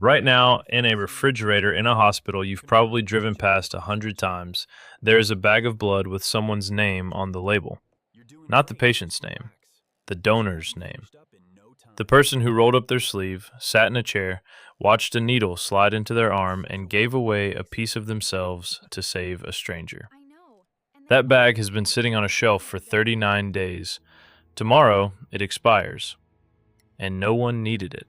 Right now, in a refrigerator in a hospital you've probably driven past 100 times, there is a bag of blood with someone's name on the label. Not the patient's name, the donor's name. The person who rolled up their sleeve, sat in a chair, watched a needle slide into their arm, and gave away a piece of themselves to save a stranger. That bag has been sitting on a shelf for 39 days. Tomorrow, it expires, and no one needed it.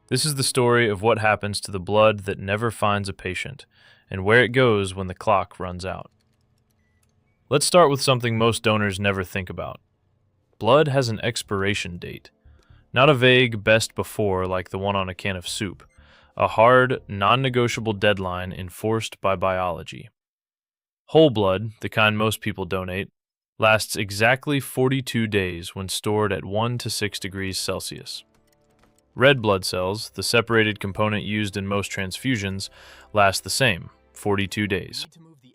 This is the story of what happens to the blood that never finds a patient, and where it goes when the clock runs out. Let's start with something most donors never think about. Blood has an expiration date. Not a vague best before like the one on a can of soup. A hard, non-negotiable deadline enforced by biology. Whole blood, the kind most people donate, lasts exactly 42 days when stored at 1 to 6 degrees Celsius. Red blood cells, the separated component used in most transfusions, last the same, 42 days.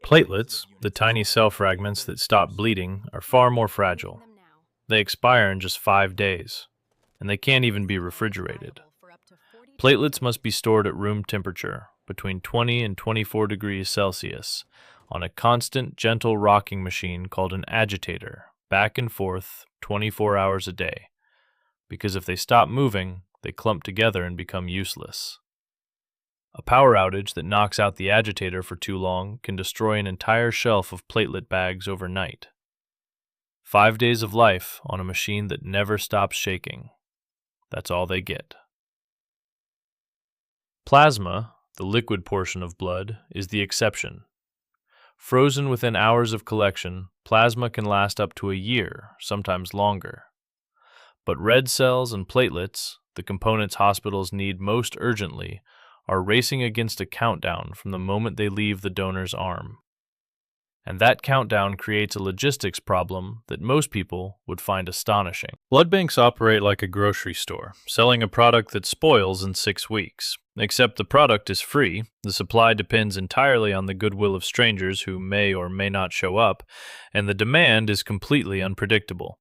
Platelets, the tiny cell fragments that stop bleeding, are far more fragile. They expire in just 5 days, and they can't even be refrigerated. Platelets must be stored at room temperature, between 20 and 24 degrees Celsius, on a constant, gentle rocking machine called an agitator, back and forth 24 hours a day. Because if they stop moving, they clump together and become useless. A power outage that knocks out the agitator for too long can destroy an entire shelf of platelet bags overnight. 5 days of life on a machine that never stops shaking. That's all they get. Plasma, the liquid portion of blood, is the exception. Frozen within hours of collection, plasma can last up to a year, sometimes longer. But red cells and platelets, the components hospitals need most urgently, are racing against a countdown from the moment they leave the donor's arm. And that countdown creates a logistics problem that most people would find astonishing. Blood banks operate like a grocery store, selling a product that spoils in 6 weeks. Except the product is free, the supply depends entirely on the goodwill of strangers who may or may not show up, and the demand is completely unpredictable.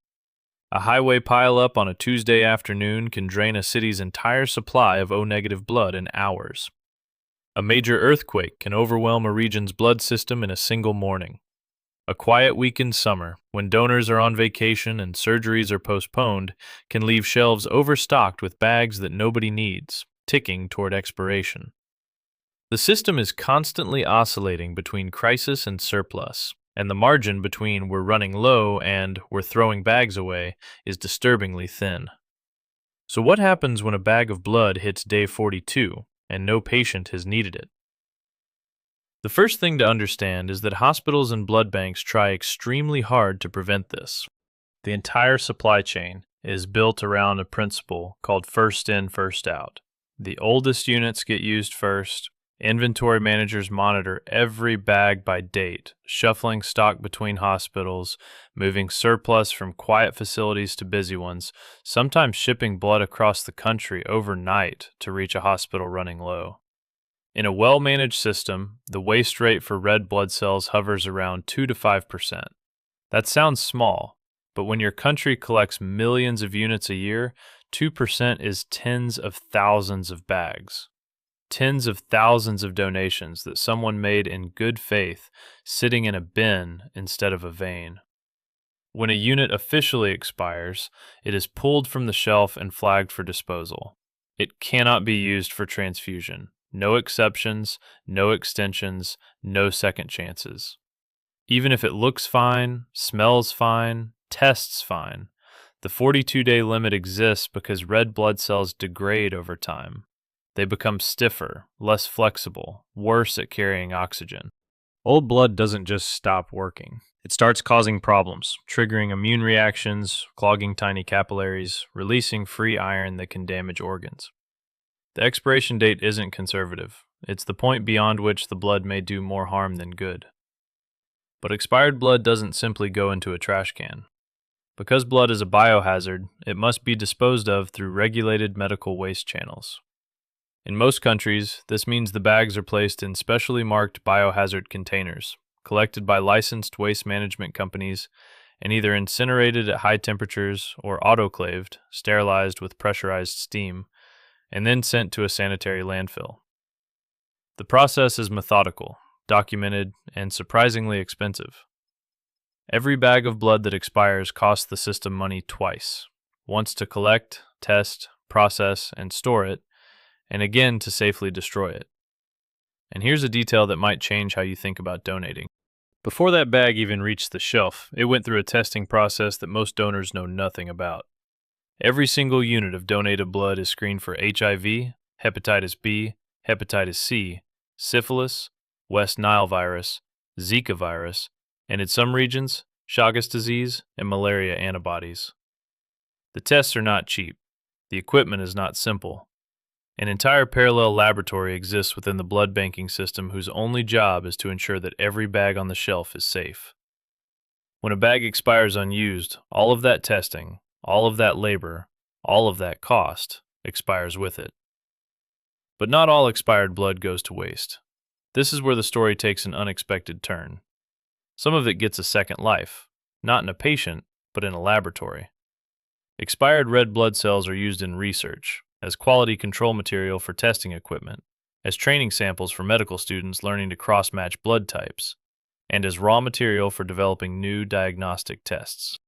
A highway pileup on a Tuesday afternoon can drain a city's entire supply of O-negative blood in hours. A major earthquake can overwhelm a region's blood system in a single morning. A quiet week in summer, when donors are on vacation and surgeries are postponed, can leave shelves overstocked with bags that nobody needs, ticking toward expiration. The system is constantly oscillating between crisis and surplus, and the margin between we're running low and we're throwing bags away is disturbingly thin. So what happens when a bag of blood hits day 42 and no patient has needed it? The first thing to understand is that hospitals and blood banks try extremely hard to prevent this. The entire supply chain is built around a principle called first in, first out. The oldest units get used first. Inventory managers monitor every bag by date, shuffling stock between hospitals, moving surplus from quiet facilities to busy ones, sometimes shipping blood across the country overnight to reach a hospital running low. In a well-managed system, the waste rate for red blood cells hovers around 2 to 5%. That sounds small, but when your country collects millions of units a year, 2% is tens of thousands of bags. Tens of thousands of donations that someone made in good faith, sitting in a bin instead of a vein. When a unit officially expires, it is pulled from the shelf and flagged for disposal. It cannot be used for transfusion. No exceptions, no extensions, no second chances. Even if it looks fine, smells fine, tests fine, the 42-day limit exists because red blood cells degrade over time. They become stiffer, less flexible, worse at carrying oxygen. Old blood doesn't just stop working. It starts causing problems, triggering immune reactions, clogging tiny capillaries, releasing free iron that can damage organs. The expiration date isn't conservative. It's the point beyond which the blood may do more harm than good. But expired blood doesn't simply go into a trash can. Because blood is a biohazard, it must be disposed of through regulated medical waste channels. In most countries, this means the bags are placed in specially marked biohazard containers, collected by licensed waste management companies, and either incinerated at high temperatures or autoclaved, sterilized with pressurized steam, and then sent to a sanitary landfill. The process is methodical, documented, and surprisingly expensive. Every bag of blood that expires costs the system money twice, once to collect, test, process, and store it, and again to safely destroy it. And here's a detail that might change how you think about donating. Before that bag even reached the shelf, it went through a testing process that most donors know nothing about. Every single unit of donated blood is screened for HIV, hepatitis B, hepatitis C, syphilis, West Nile virus, Zika virus, and in some regions, Chagas disease and malaria antibodies. The tests are not cheap. The equipment is not simple. An entire parallel laboratory exists within the blood banking system whose only job is to ensure that every bag on the shelf is safe. When a bag expires unused, all of that testing, all of that labor, all of that cost expires with it. But not all expired blood goes to waste. This is where the story takes an unexpected turn. Some of it gets a second life, not in a patient, but in a laboratory. Expired red blood cells are used in research, as quality control material for testing equipment, as training samples for medical students learning to cross-match blood types, and as raw material for developing new diagnostic tests.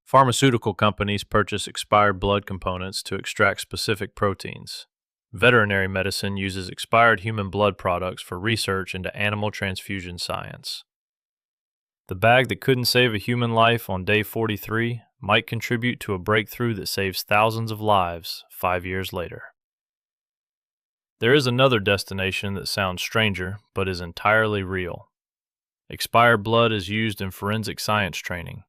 Pharmaceutical companies purchase expired blood components to extract specific proteins. Veterinary medicine uses expired human blood products for research into animal transfusion science. The bag that couldn't save a human life on day 43 might contribute to a breakthrough that saves thousands of lives 5 years later. There is another destination that sounds stranger, but is entirely real. Expired blood is used in forensic science training.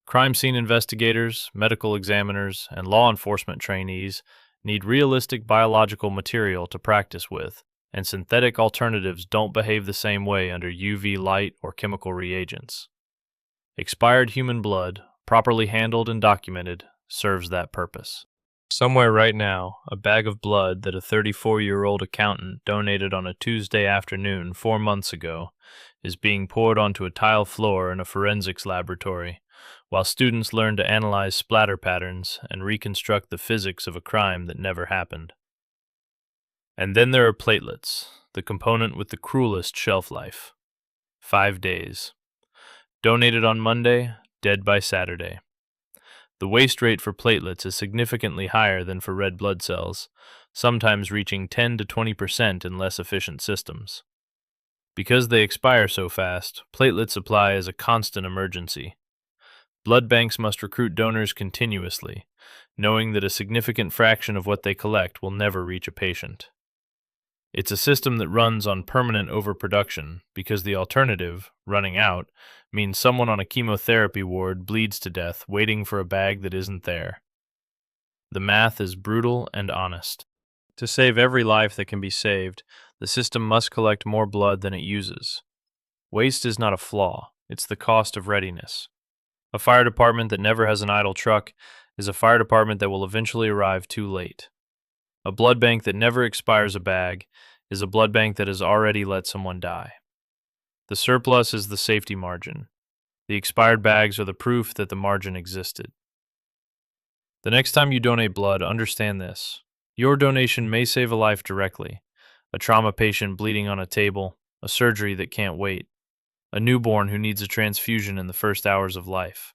Crime scene investigators, medical examiners, and law enforcement trainees need realistic biological material to practice with, and synthetic alternatives don't behave the same way under UV light or chemical reagents. Expired human blood, properly handled and documented, serves that purpose. Somewhere right now, a bag of blood that a 34-year-old accountant donated on a Tuesday afternoon 4 months ago is being poured onto a tile floor in a forensics laboratory, while students learn to analyze splatter patterns and reconstruct the physics of a crime that never happened. And then there are platelets, the component with the cruelest shelf life. 5 days. Donated on Monday, dead by Saturday. The waste rate for platelets is significantly higher than for red blood cells, sometimes reaching 10 to 20% in less efficient systems. Because they expire so fast, platelet supply is a constant emergency. Blood banks must recruit donors continuously, knowing that a significant fraction of what they collect will never reach a patient. It's a system that runs on permanent overproduction because the alternative, running out, means someone on a chemotherapy ward bleeds to death waiting for a bag that isn't there. The math is brutal and honest. To save every life that can be saved, the system must collect more blood than it uses. Waste is not a flaw, it's the cost of readiness. A fire department that never has an idle truck is a fire department that will eventually arrive too late. A blood bank that never expires a bag is a blood bank that has already let someone die. The surplus is the safety margin. The expired bags are the proof that the margin existed. The next time you donate blood, understand this. Your donation may save a life directly: a trauma patient bleeding on a table, a surgery that can't wait, a newborn who needs a transfusion in the first hours of life.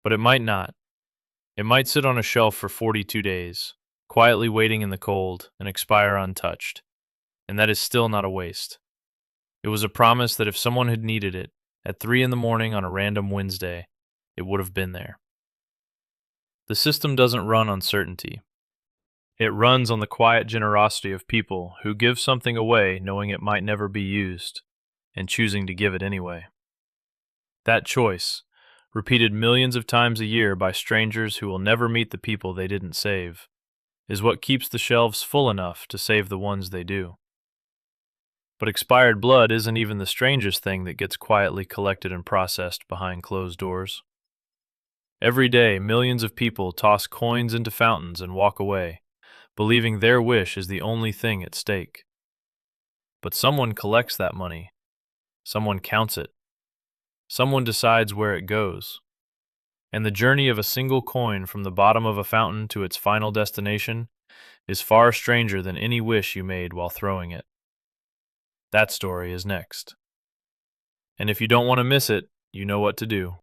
But it might not. It might sit on a shelf for 42 days, quietly waiting in the cold, and expire untouched. And that is still not a waste. It was a promise that if someone had needed it, at 3 in the morning on a random Wednesday, it would have been there. The system doesn't run on certainty. It runs on the quiet generosity of people who give something away knowing it might never be used, and choosing to give it anyway. That choice, repeated millions of times a year by strangers who will never meet the people they didn't save, is what keeps the shelves full enough to save the ones they do. But expired blood isn't even the strangest thing that gets quietly collected and processed behind closed doors. Every day, millions of people toss coins into fountains and walk away, believing their wish is the only thing at stake. But someone collects that money. Someone counts it. Someone decides where it goes. And the journey of a single coin from the bottom of a fountain to its final destination is far stranger than any wish you made while throwing it. That story is next. And if you don't want to miss it, you know what to do.